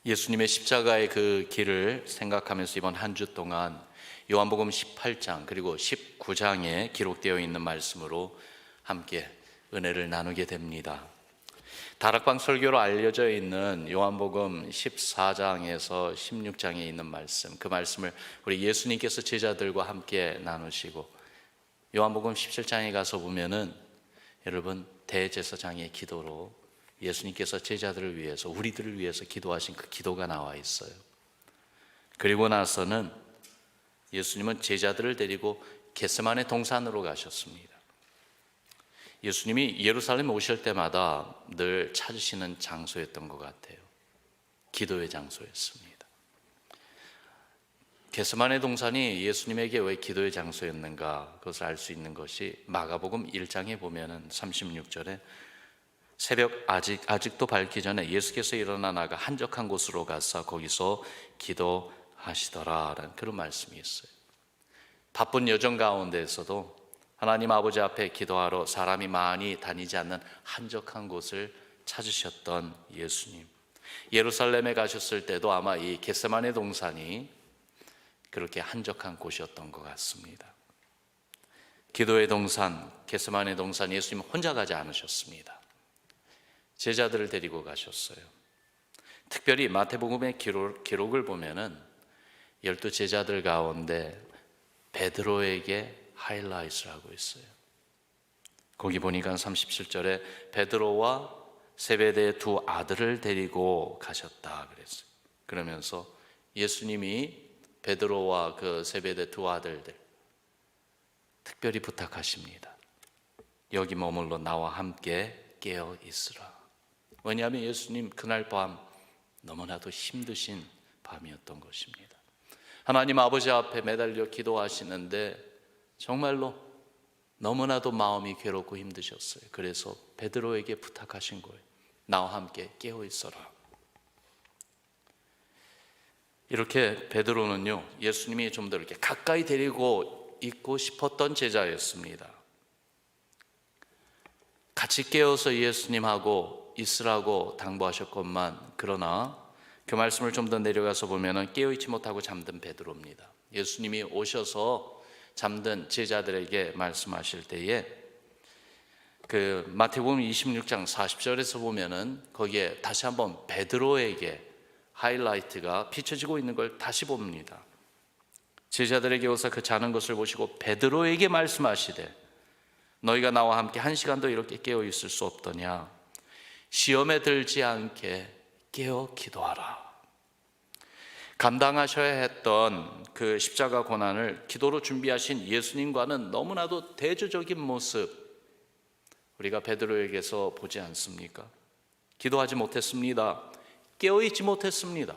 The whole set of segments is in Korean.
예수님의 십자가의 그 길을 생각하면서 이번 한 주 동안 요한복음 18장 그리고 19장에 기록되어 있는 말씀으로 함께 은혜를 나누게 됩니다. 다락방 설교로 알려져 있는 요한복음 14장에서 16장에 있는 말씀, 그 말씀을 우리 예수님께서 제자들과 함께 나누시고, 요한복음 17장에 가서 보면은 여러분 대제사장의 기도로 예수님께서 제자들을 위해서, 우리들을 위해서 기도하신 그 기도가 나와 있어요. 그리고 나서는 예수님은 제자들을 데리고 겟세마네 동산으로 가셨습니다. 예수님이 예루살렘에 오실 때마다 늘 찾으시는 장소였던 것 같아요. 기도의 장소였습니다. 겟세마네 동산이 예수님에게 왜 기도의 장소였는가, 그것을 알 수 있는 것이 마가복음 1장에 보면은 36절에 새벽 아직도 밝기 전에 예수께서 일어나 나가 한적한 곳으로 가서 거기서 기도하시더라라는 그런 말씀이 있어요. 바쁜 여정 가운데에서도 하나님 아버지 앞에 기도하러 사람이 많이 다니지 않는 한적한 곳을 찾으셨던 예수님, 예루살렘에 가셨을 때도 아마 이 겟세마네 동산이 그렇게 한적한 곳이었던 것 같습니다. 기도의 동산, 겟세마네 동산, 예수님 혼자 가지 않으셨습니다. 제자들을 데리고 가셨어요. 특별히 마태복음의 기록을 보면은 12 제자들 가운데 베드로에게 하이라이트를 하고 있어요. 거기 보니까 37절에 베드로와 세베대의 두 아들을 데리고 가셨다 그랬어요. 그러면서 예수님이 베드로와 그 세베대 두 아들들 특별히 부탁하십니다. 여기 머물러 나와 함께 깨어 있으라. 왜냐하면 예수님 그날 밤 너무나도 힘드신 밤이었던 것입니다. 하나님 아버지 앞에 매달려 기도하시는데 정말로 너무나도 마음이 괴롭고 힘드셨어요. 그래서 베드로에게 부탁하신 거예요. 나와 함께 깨어 있어라. 이렇게 베드로는요, 예수님이 좀 더 이렇게 가까이 데리고 있고 싶었던 제자였습니다. 같이 깨어서 예수님하고 있으라고 당부하셨건만, 그러나 그 말씀을 좀 더 내려가서 보면은 깨어있지 못하고 잠든 베드로입니다. 예수님이 오셔서 잠든 제자들에게 말씀하실 때에 그 마태복음 26장 40절에서 보면은 거기에 다시 한번 베드로에게 하이라이트가 비춰지고 있는 걸 다시 봅니다. 제자들에게 오사 그 자는 것을 보시고 베드로에게 말씀하시되 너희가 나와 함께 1시간도 이렇게 깨어 있을 수 없더냐. 시험에 들지 않게 깨어 기도하라. 감당하셔야 했던 그 십자가 고난을 기도로 준비하신 예수님과는 너무나도 대조적인 모습 우리가 베드로에게서 보지 않습니까? 기도하지 못했습니다. 깨어있지 못했습니다.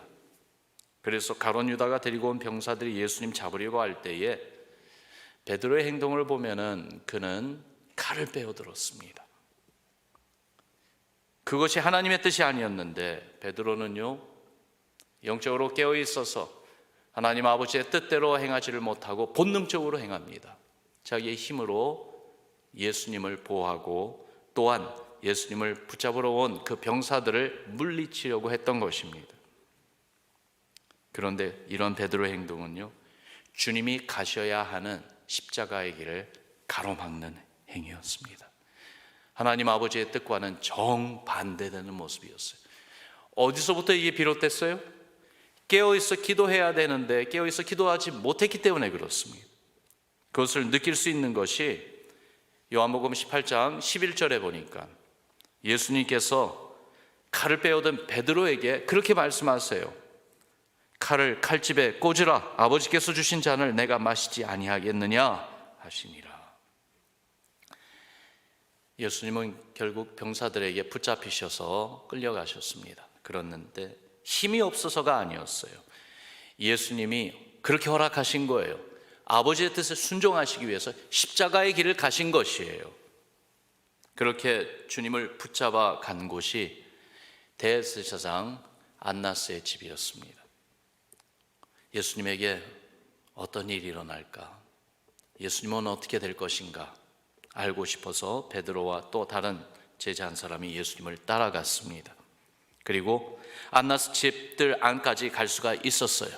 그래서 가룟 유다가 데리고 온 병사들이 예수님 잡으려고 할 때에 베드로의 행동을 보면은 그는 칼을 빼어들었습니다. 그것이 하나님의 뜻이 아니었는데 베드로는요, 영적으로 깨어 있어서 하나님 아버지의 뜻대로 행하지를 못하고 본능적으로 행합니다. 자기의 힘으로 예수님을 보호하고 또한 예수님을 붙잡으러 온 그 병사들을 물리치려고 했던 것입니다. 그런데 이런 베드로의 행동은요, 주님이 가셔야 하는 십자가의 길을 가로막는 행위였습니다. 하나님 아버지의 뜻과는 정반대되는 모습이었어요. 어디서부터 이게 비롯됐어요? 깨어있어 기도해야 되는데 깨어있어 기도하지 못했기 때문에 그렇습니다. 그것을 느낄 수 있는 것이 요한복음 18장 11절에 보니까 예수님께서 칼을 빼어든 베드로에게 그렇게 말씀하세요. 칼을 칼집에 꽂으라. 아버지께서 주신 잔을 내가 마시지 아니하겠느냐 하시니라. 예수님은 결국 병사들에게 붙잡히셔서 끌려가셨습니다. 그랬는데 힘이 없어서가 아니었어요. 예수님이 그렇게 허락하신 거예요. 아버지의 뜻에 순종하시기 위해서 십자가의 길을 가신 것이에요. 그렇게 주님을 붙잡아 간 곳이 대제사장 안나스의 집이었습니다. 예수님에게 어떤 일이 일어날까? 예수님은 어떻게 될 것인가? 알고 싶어서 베드로와 또 다른 제자 한 사람이 예수님을 따라갔습니다. 그리고 안나스 집들 안까지 갈 수가 있었어요.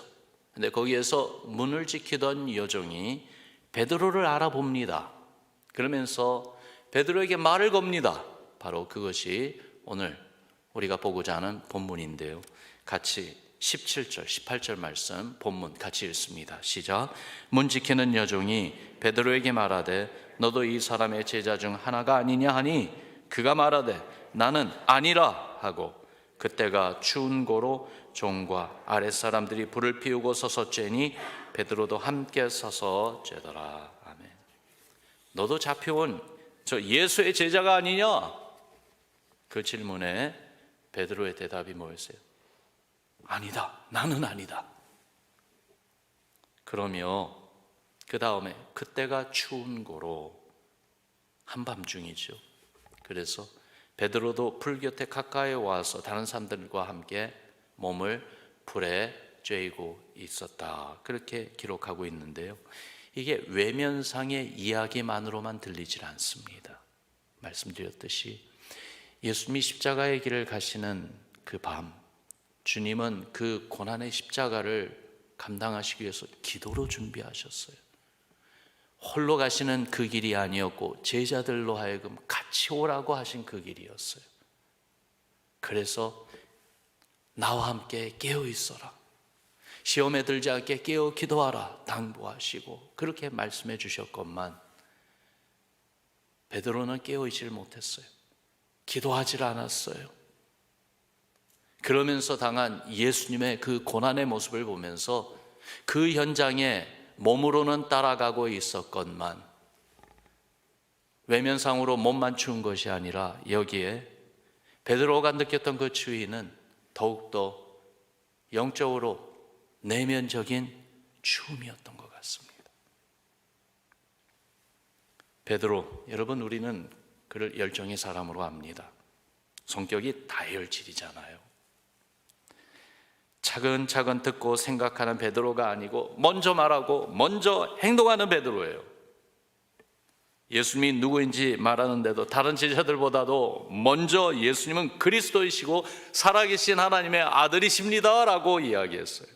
근데 거기에서 문을 지키던 여종이 베드로를 알아봅니다. 그러면서 베드로에게 말을 겁니다. 바로 그것이 오늘 우리가 보고자 하는 본문인데요. 같이 17절, 18절 말씀 본문 같이 읽습니다. 시작. 문 지키는 여종이 베드로에게 말하되 너도 이 사람의 제자 중 하나가 아니냐 하니 그가 말하되 나는 아니라 하고 그때가 추운 고로 종과 아랫사람들이 불을 피우고 서서 쬐니 베드로도 함께 서서 쬐더라. 아멘. 너도 잡혀온 저 예수의 제자가 아니냐? 그 질문에 베드로의 대답이 뭐였어요? 아니다. 나는 아니다. 그러며 그 다음에 그때가 추운 고로 한밤중이죠. 그래서 베드로도 불 곁에 가까이 와서 다른 사람들과 함께 몸을 불에 쬐고 있었다. 그렇게 기록하고 있는데요. 이게 외면상의 이야기만으로만 들리질 않습니다. 말씀드렸듯이 예수님이 십자가의 길을 가시는 그 밤, 주님은 그 고난의 십자가를 감당하시기 위해서 기도로 준비하셨어요. 홀로 가시는 그 길이 아니었고 제자들로 하여금 같이 오라고 하신 그 길이었어요. 그래서 나와 함께 깨어 있어라, 시험에 들지 않게 깨어 기도하라 당부하시고 그렇게 말씀해 주셨건만 베드로는 깨어 있지를 못했어요. 기도하지 않았어요. 그러면서 당한 예수님의 그 고난의 모습을 보면서 그 현장에 몸으로는 따라가고 있었건만 외면상으로 몸만 추운 것이 아니라 여기에 베드로가 느꼈던 그 추위는 더욱더 영적으로 내면적인 추움이었던 것 같습니다. 베드로, 여러분 우리는 그를 열정의 사람으로 압니다. 성격이 다혈질이잖아요. 차근차근 듣고 생각하는 베드로가 아니고 먼저 말하고 먼저 행동하는 베드로예요. 예수님이 누구인지 말하는데도 다른 제자들보다도 먼저 예수님은 그리스도이시고 살아계신 하나님의 아들이십니다 라고 이야기했어요.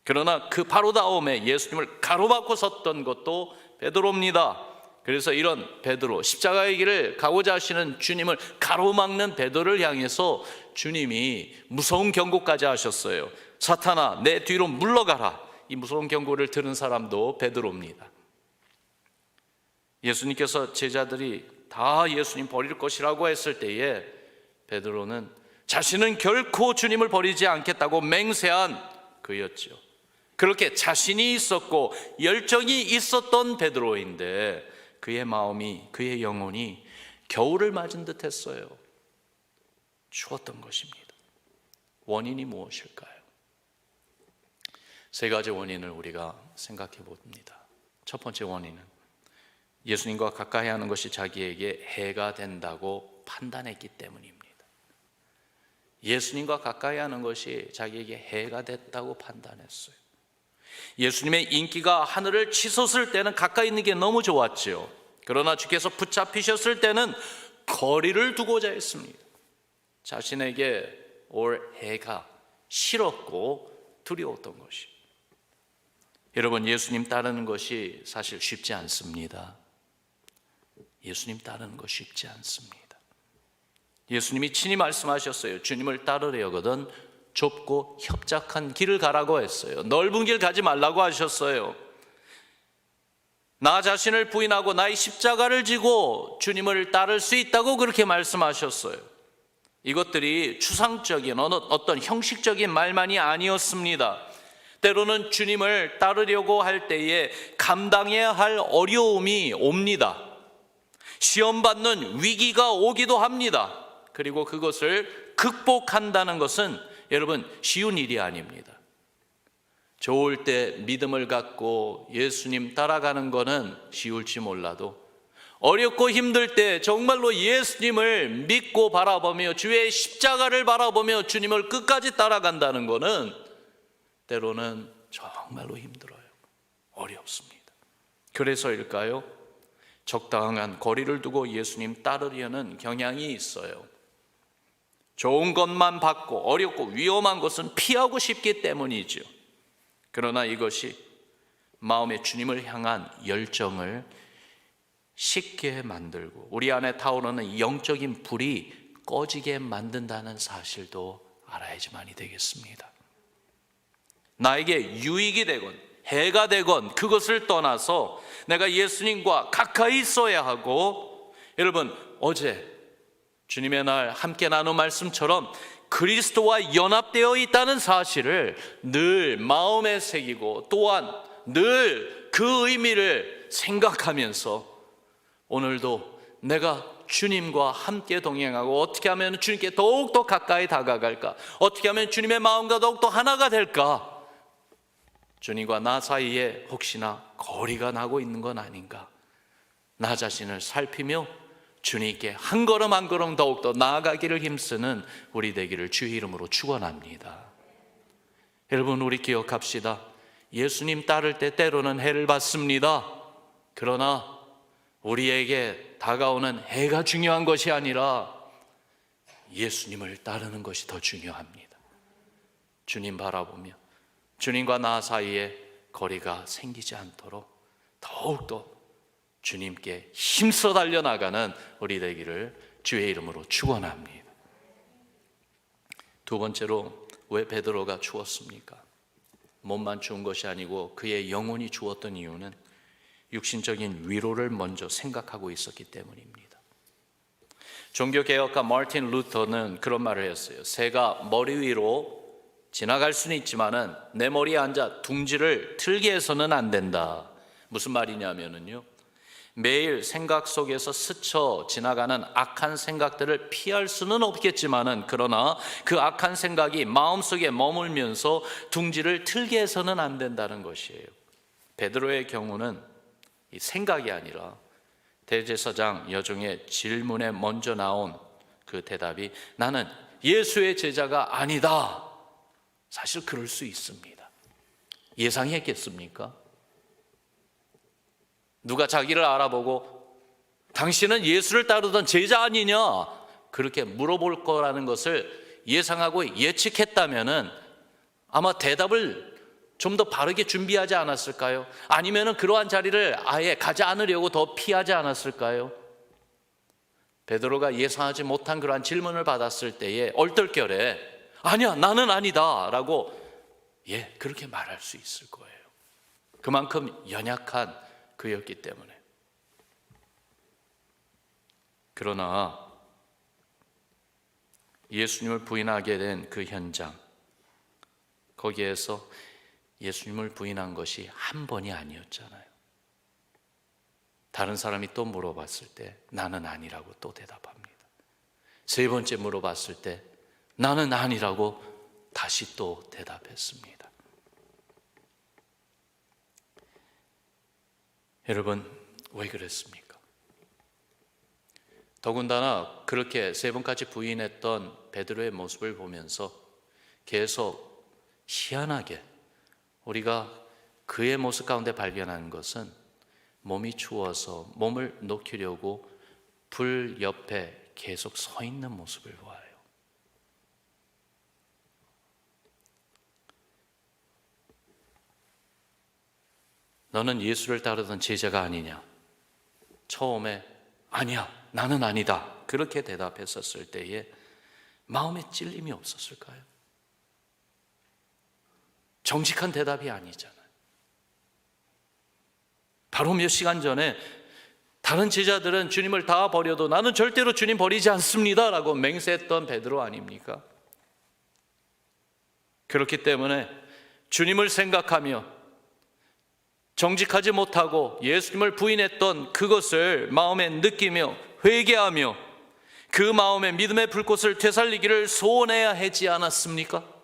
그러나 그 바로 다음에 예수님을 가로막고 섰던 것도 베드로입니다. 그래서 이런 베드로, 십자가의 길을 가고자 하시는 주님을 가로막는 베드로를 향해서 주님이 무서운 경고까지 하셨어요. 사탄아, 내 뒤로 물러가라. 이 무서운 경고를 들은 사람도 베드로입니다. 예수님께서 제자들이 다 예수님 버릴 것이라고 했을 때에 베드로는 자신은 결코 주님을 버리지 않겠다고 맹세한 그였죠. 그렇게 자신이 있었고 열정이 있었던 베드로인데 그의 마음이, 그의 영혼이 겨울을 맞은 듯 했어요. 추웠던 것입니다. 원인이 무엇일까요? 세 가지 원인을 우리가 생각해 봅니다. 첫 번째 원인은 예수님과 가까이 하는 것이 자기에게 해가 된다고 판단했기 때문입니다. 예수님과 가까이 하는 것이 자기에게 해가 됐다고 판단했어요. 예수님의 인기가 하늘을 치솟을 때는 가까이 있는 게 너무 좋았죠. 그러나 주께서 붙잡히셨을 때는 거리를 두고자 했습니다. 자신에게 올 해가 싫었고 두려웠던 것이. 여러분, 예수님 따르는 것이 사실 쉽지 않습니다. 예수님 따르는 것 쉽지 않습니다. 예수님이 친히 말씀하셨어요. 주님을 따르려거든 좁고 협착한 길을 가라고 했어요. 넓은 길 가지 말라고 하셨어요. 나 자신을 부인하고 나의 십자가를 지고 주님을 따를 수 있다고 그렇게 말씀하셨어요. 이것들이 추상적인 어떤 형식적인 말만이 아니었습니다. 때로는 주님을 따르려고 할 때에 감당해야 할 어려움이 옵니다. 시험받는 위기가 오기도 합니다. 그리고 그것을 극복한다는 것은 여러분 쉬운 일이 아닙니다. 좋을 때 믿음을 갖고 예수님 따라가는 것은 쉬울지 몰라도 어렵고 힘들 때 정말로 예수님을 믿고 바라보며 주의 십자가를 바라보며 주님을 끝까지 따라간다는 것은 때로는 정말로 힘들어요. 어렵습니다. 그래서일까요? 적당한 거리를 두고 예수님 따르려는 경향이 있어요. 좋은 것만 받고 어렵고 위험한 것은 피하고 싶기 때문이죠. 그러나 이것이 마음의 주님을 향한 열정을 식게 만들고 우리 안에 타오르는 영적인 불이 꺼지게 만든다는 사실도 알아야지만이 되겠습니다. 나에게 유익이 되건 해가 되건 그것을 떠나서 내가 예수님과 가까이 있어야 하고, 여러분 어제 주님의 날 함께 나눈 말씀처럼 그리스도와 연합되어 있다는 사실을 늘 마음에 새기고 또한 늘 그 의미를 생각하면서 오늘도 내가 주님과 함께 동행하고 어떻게 하면 주님께 더욱더 가까이 다가갈까, 어떻게 하면 주님의 마음과 더욱더 하나가 될까, 주님과 나 사이에 혹시나 거리가 나고 있는 건 아닌가, 나 자신을 살피며 주님께 한 걸음 한 걸음 더욱더 나아가기를 힘쓰는 우리 되기를 주의 이름으로 축원합니다. 여러분 우리 기억합시다. 예수님 따를 때 때로는 해를 받습니다. 그러나 우리에게 다가오는 해가 중요한 것이 아니라 예수님을 따르는 것이 더 중요합니다. 주님 바라보며 주님과 나 사이에 거리가 생기지 않도록 더욱더 주님께 힘써 달려나가는 우리 되기를 주의 이름으로 축원합니다. 두 번째로 왜 베드로가 추웠습니까? 몸만 추운 것이 아니고 그의 영혼이 추웠던 이유는 육신적인 위로를 먼저 생각하고 있었기 때문입니다. 종교개혁가 마틴 루터는 그런 말을 했어요. 새가 머리 위로 지나갈 수는 있지만은 내 머리에 앉아 둥지를 틀게 해서는 안 된다. 무슨 말이냐면요, 매일 생각 속에서 스쳐 지나가는 악한 생각들을 피할 수는 없겠지만은 그러나 그 악한 생각이 마음속에 머물면서 둥지를 틀게 해서는 안 된다는 것이에요. 베드로의 경우는 이 생각이 아니라 대제사장 여종의 질문에 먼저 나온 그 대답이 나는 예수의 제자가 아니다. 사실 그럴 수 있습니다. 예상했겠습니까? 누가 자기를 알아보고 당신은 예수를 따르던 제자 아니냐 그렇게 물어볼 거라는 것을 예상하고 예측했다면은 아마 대답을 좀 더 바르게 준비하지 않았을까요? 아니면은 그러한 자리를 아예 가지 않으려고 더 피하지 않았을까요? 베드로가 예상하지 못한 그러한 질문을 받았을 때에 얼떨결에 아니야 나는 아니다 라고 그렇게 말할 수 있을 거예요. 그만큼 연약한 그였기 때문에. 그러나 예수님을 부인하게 된 그 현장, 거기에서 예수님을 부인한 것이 한 번이 아니었잖아요. 다른 사람이 또 물어봤을 때 나는 아니라고 또 대답합니다. 세 번째 물어봤을 때 나는 아니라고 다시 또 대답했습니다. 여러분 왜 그랬습니까? 더군다나 그렇게 세 번까지 부인했던 베드로의 모습을 보면서 계속 희한하게 우리가 그의 모습 가운데 발견하는 것은 몸이 추워서 몸을 녹이려고 불 옆에 계속 서 있는 모습을 보아요. 너는 예수를 따르던 제자가 아니냐? 처음에 아니야, 나는 아니다 그렇게 대답했었을 때에 마음에 찔림이 없었을까요? 정직한 대답이 아니잖아요. 바로 몇 시간 전에 다른 제자들은 주님을 다 버려도 나는 절대로 주님 버리지 않습니다 라고 맹세했던 베드로 아닙니까? 그렇기 때문에 주님을 생각하며 정직하지 못하고 예수님을 부인했던 그것을 마음에 느끼며 회개하며 그 마음의 믿음의 불꽃을 되살리기를 소원해야 하지 않았습니까?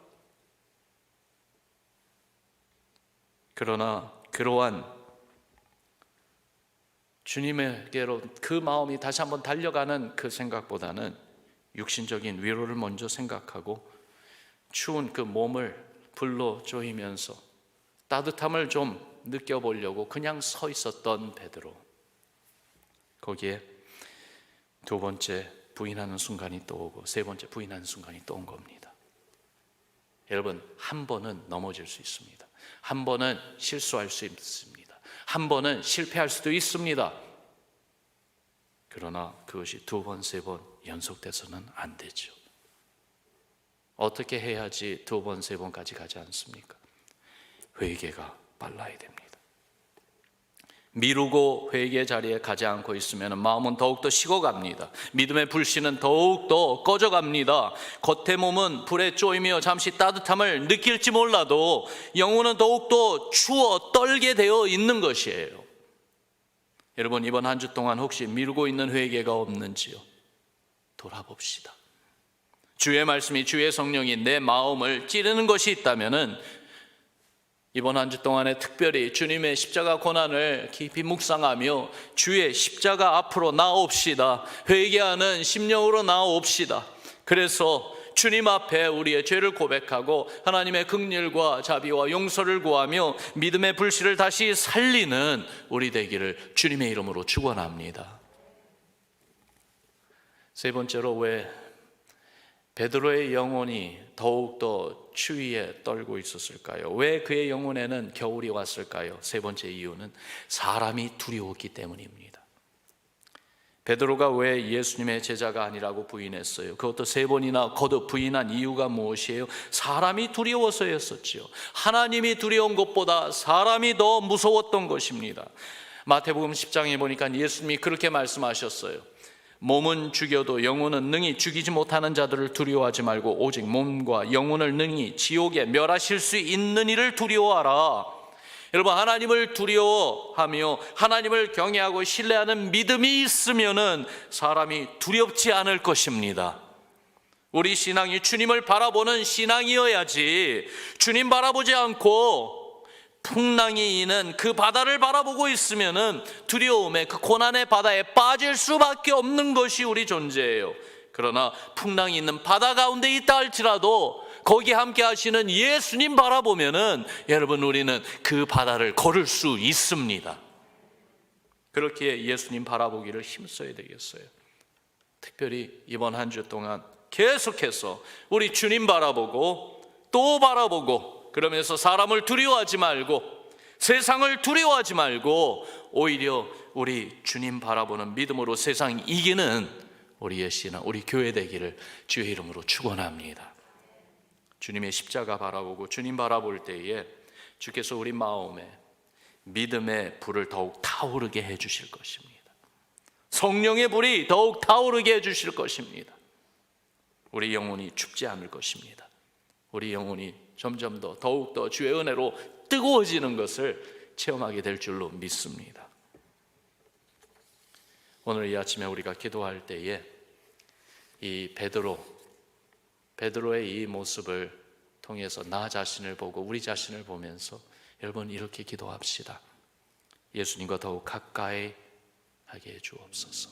그러나 그러한 주님에게로 그 마음이 다시 한번 달려가는 그 생각보다는 육신적인 위로를 먼저 생각하고 추운 그 몸을 불로 조이면서 따뜻함을 좀 느껴보려고 그냥 서 있었던 베드로. 거기에 두 번째 부인하는 순간이 또 오고 세 번째 부인하는 순간이 또 온 겁니다. 여러분, 한 번은 넘어질 수 있습니다. 한 번은 실수할 수 있습니다. 한 번은 실패할 수도 있습니다. 그러나 그것이 두 번, 세 번 연속돼서는 안 되죠. 어떻게 해야지 두 번, 세 번까지 가지 않습니까? 회개가 빨라야 됩니다. 미루고 회개 자리에 가지 않고 있으면 마음은 더욱더 식어갑니다. 믿음의 불씨는 더욱더 꺼져갑니다. 겉의 몸은 불에 쪼이며 잠시 따뜻함을 느낄지 몰라도 영혼은 더욱더 추워 떨게 되어 있는 것이에요. 여러분, 이번 한 주 동안 혹시 미루고 있는 회개가 없는지요? 돌아봅시다. 주의 말씀이, 주의 성령이 내 마음을 찌르는 것이 있다면은 이번 한 주 동안에 특별히 주님의 십자가 고난을 깊이 묵상하며 주의 십자가 앞으로 나옵시다. 회개하는 심령으로 나옵시다. 그래서 주님 앞에 우리의 죄를 고백하고 하나님의 긍휼과 자비와 용서를 구하며 믿음의 불씨를 다시 살리는 우리 되기를 주님의 이름으로 축원합니다. 세 번째로, 왜 베드로의 영혼이 더욱더 추위에 떨고 있었을까요? 왜 그의 영혼에는 겨울이 왔을까요? 세 번째 이유는 사람이 두려웠기 때문입니다. 베드로가 왜 예수님의 제자가 아니라고 부인했어요? 그것도 세 번이나 거듭 부인한 이유가 무엇이에요? 사람이 두려워서였었지요. 하나님이 두려운 것보다 사람이 더 무서웠던 것입니다. 마태복음 10장에 보니까 예수님이 그렇게 말씀하셨어요. 몸은 죽여도 영혼은 능히 죽이지 못하는 자들을 두려워하지 말고 오직 몸과 영혼을 능히 지옥에 멸하실 수 있는 이를 두려워하라. 여러분, 하나님을 두려워하며 하나님을 경외하고 신뢰하는 믿음이 있으면은 사람이 두렵지 않을 것입니다. 우리 신앙이 주님을 바라보는 신앙이어야지, 주님 바라보지 않고 풍랑이 있는 그 바다를 바라보고 있으면은 두려움에, 그 고난의 바다에 빠질 수밖에 없는 것이 우리 존재예요. 그러나 풍랑이 있는 바다 가운데 있다 할지라도 거기 함께 하시는 예수님 바라보면은 여러분, 우리는 그 바다를 걸을 수 있습니다. 그렇게 예수님 바라보기를 힘써야 되겠어요. 특별히 이번 한 주 동안 계속해서 우리 주님 바라보고 또 바라보고, 그러면서 사람을 두려워하지 말고 세상을 두려워하지 말고 오히려 우리 주님 바라보는 믿음으로 세상 이기는 우리의 신앙, 우리 교회 되기를 주의 이름으로 축원합니다. 주님의 십자가 바라보고 주님 바라볼 때에 주께서 우리 마음에 믿음의 불을 더욱 타오르게 해주실 것입니다. 성령의 불이 더욱 타오르게 해주실 것입니다. 우리 영혼이 춥지 않을 것입니다. 우리 영혼이 점점 더 더욱더 주의 은혜로 뜨거워지는 것을 체험하게 될 줄로 믿습니다. 오늘 이 아침에 우리가 기도할 때에 이 베드로의 이 모습을 통해서 나 자신을 보고 우리 자신을 보면서 여러분, 이렇게 기도합시다. 예수님과 더욱 가까이 하게 해 주옵소서.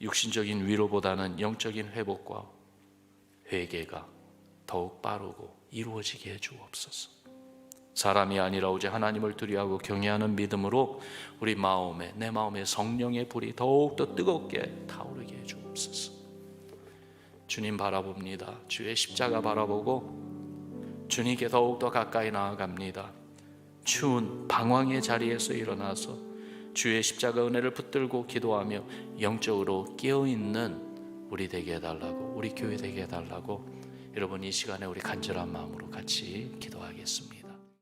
육신적인 위로보다는 영적인 회복과 회개가 더욱 빠르고 이루어지게 해 주옵소서. 사람이 아니라 오직 하나님을 두려워하고 경외하는 믿음으로 우리 마음에, 내 마음에 성령의 불이 더욱더 뜨겁게 타오르게 해 주옵소서. 주님 바라봅니다. 주의 십자가 바라보고 주님께 더욱더 가까이 나아갑니다. 추운 방황의 자리에서 일어나서 주의 십자가 은혜를 붙들고 기도하며 영적으로 깨어있는 우리 되게 해달라고, 우리 교회 되게 해달라고 여러분, 이 시간에 우리 간절한 마음으로 같이 기도하겠습니다.